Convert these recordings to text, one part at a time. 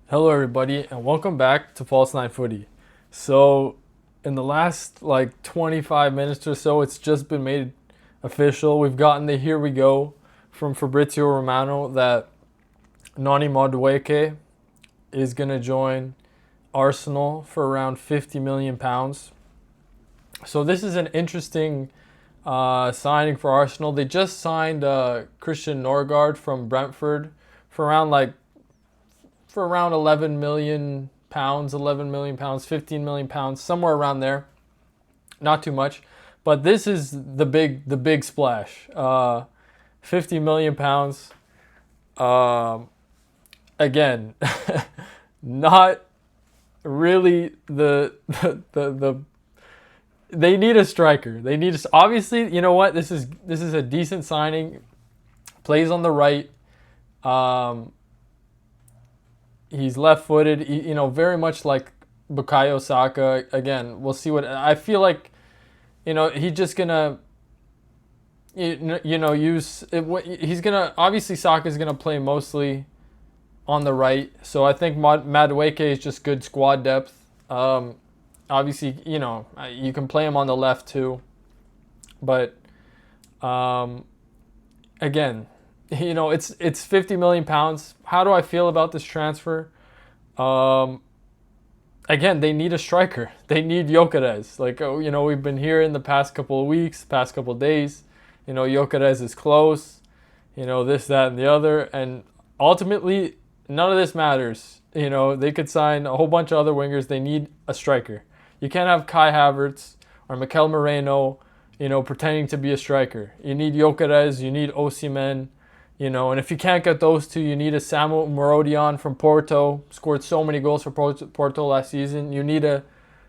Hello, everybody, and welcome back to False Nine Footy. So, in the last 25 minutes or so, it's just been made official. We've gotten the here we go from Fabrizio Romano that Noni Madueke is going to join Arsenal for around £50 million. So, this is an interesting signing for Arsenal. They just signed Christian Norgard from Brentford for around £11 million, £11 million, £15 million, somewhere around there. Not too much, but this is the big splash. £50 million. Again, not really the. They need a striker. They need obviously. You know what? This is a decent signing. Plays on the right. He's left-footed, very much like Bukayo Saka. Again, we'll see what I feel like. He's just gonna, use. He's gonna obviously Saka's gonna play mostly on the right, so I think Madueke is just good squad depth. Obviously, you can play him on the left too, but again, it's £50 million. How do I feel about this transfer? Again, they need a striker. They need Gyökeres. We've been here in the past couple of weeks, past couple of days. Gyökeres is close. This, that, and the other, and ultimately, none of this matters. They could sign a whole bunch of other wingers. They need a striker. You can't have Kai Havertz or Mikel Moreno, pretending to be a striker. You need Gyökeres. You need Osimhen. And if you can't get those two, you need a Samuel Morodion from Porto. Scored so many goals for Porto last season. You need an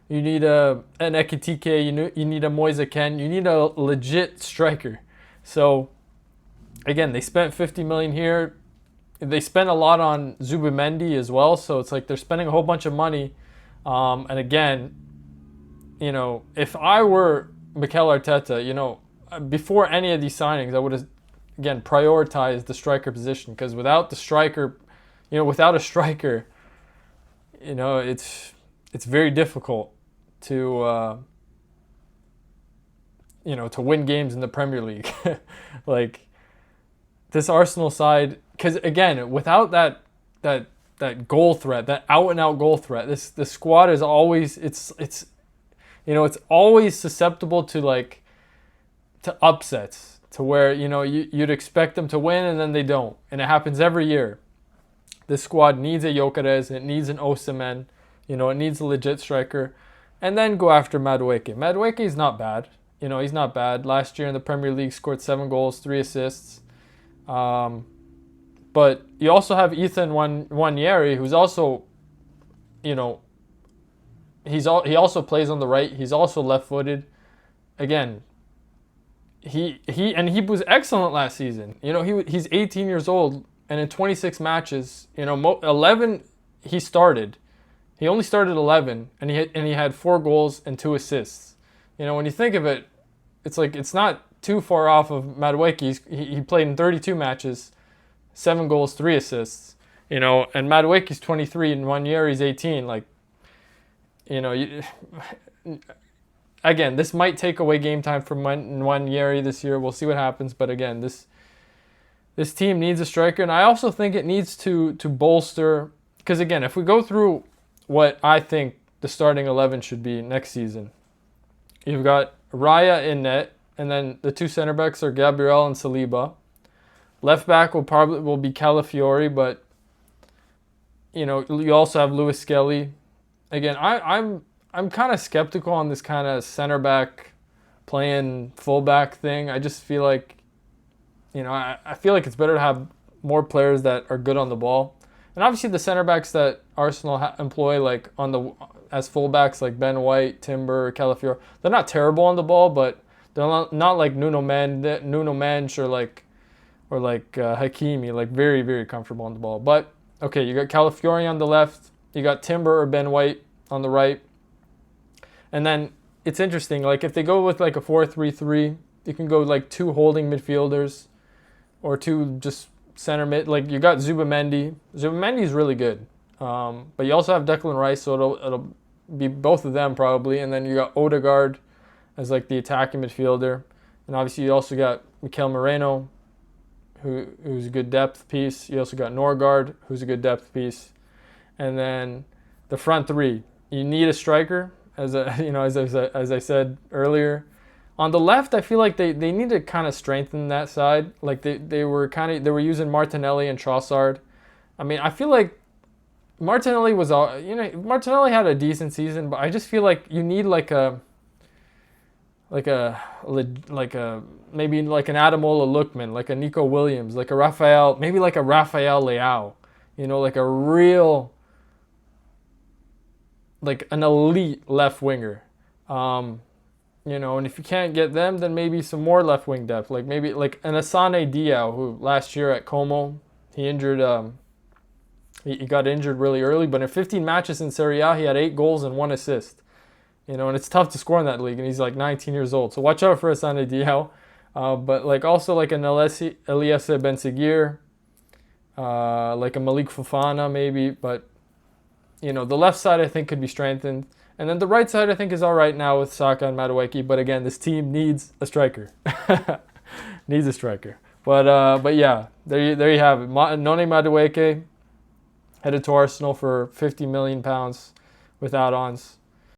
Ekitike. You need a Moise Kean. You need a legit striker. So, again, they spent $50 million here. They spent a lot on Zubimendi as well. So it's like they're spending a whole bunch of money. And again, if I were Mikel Arteta, before any of these signings, I would have again prioritize the striker position, because without a striker, it's very difficult to to win games in the Premier League. Like this Arsenal side, because again, without that goal threat, that out and out goal threat, the squad is always it's always susceptible to upsets, to where you'd expect them to win and then they don't, and it happens every year. This squad needs a Gyökeres, it needs an Osimhen, it needs a legit striker, and then go after Madueke. Madueke is not bad, he's not bad. Last year in the Premier League, scored 7 goals, 3 assists. But you also have Ethan Nwaneri, who's also, he also plays on the right. He's also left-footed. Again, he was excellent last season. He's 18 years old, and in 26 matches, 11 he started. He only started 11, and he had 4 goals and 2 assists. When you think of it, it's like it's not too far off of Madueke. He played in 32 matches, 7 goals, 3 assists. And Madueke's 23 and Nwaneri's 18. Again, this might take away game time from Nwaneri this year. We'll see what happens. But again, this team needs a striker. And I also think it needs to bolster. Because again, if we go through what I think the starting 11 should be next season, you've got Raya in net. And then the 2 center backs are Gabriel and Saliba. Left back will be Calafiori. But, you also have Lewis Skelly. Again, I'm kind of skeptical on this kind of center back playing fullback thing. I just feel like, I feel like it's better to have more players that are good on the ball. And obviously the center backs that Arsenal employ as fullbacks, like Ben White, Timber, Calafiori, they're not terrible on the ball, but they're not like Nuno Mensch or Hakimi, like very, very comfortable on the ball. But okay, you got Calafiori on the left, you got Timber or Ben White on the right. And then it's interesting, if they go with a 4-3-3, you can go 2 holding midfielders or 2 just center mid. You got Zubimendi. Zubimendi's really good. But you also have Declan Rice, so it'll be both of them probably. And then you got Odegaard as like the attacking midfielder. And obviously you also got Mikel Moreno, who's a good depth piece. You also got Norgard, who's a good depth piece. And then the front three, you need a striker, as I said earlier. On the left, I feel like they need to kind of strengthen that side. Like they were using Martinelli and Trossard. I mean, I feel like Martinelli Martinelli had a decent season, but I just feel like you need like a maybe like an Ademola Lookman, like a Nico Williams, like a Rafael Leao, like a real, like an elite left winger. And if you can't get them, then maybe some more left wing depth, like maybe like an Asane Diao, who last year at Como, he injured. He got injured really early, but in 15 matches in Serie A, he had 8 goals and 1 assist. And it's tough to score in that league, and he's like 19 years old. So watch out for Asane Diao. But like also like an Elias Benseguir, like a Malik Fofana maybe. But the left side I think could be strengthened. And then the right side I think is all right now with Saka and Madueke. But again, this team needs a striker. Needs a striker. But yeah, there you have it. Noni Madueke headed to Arsenal for £50 million with add-ons.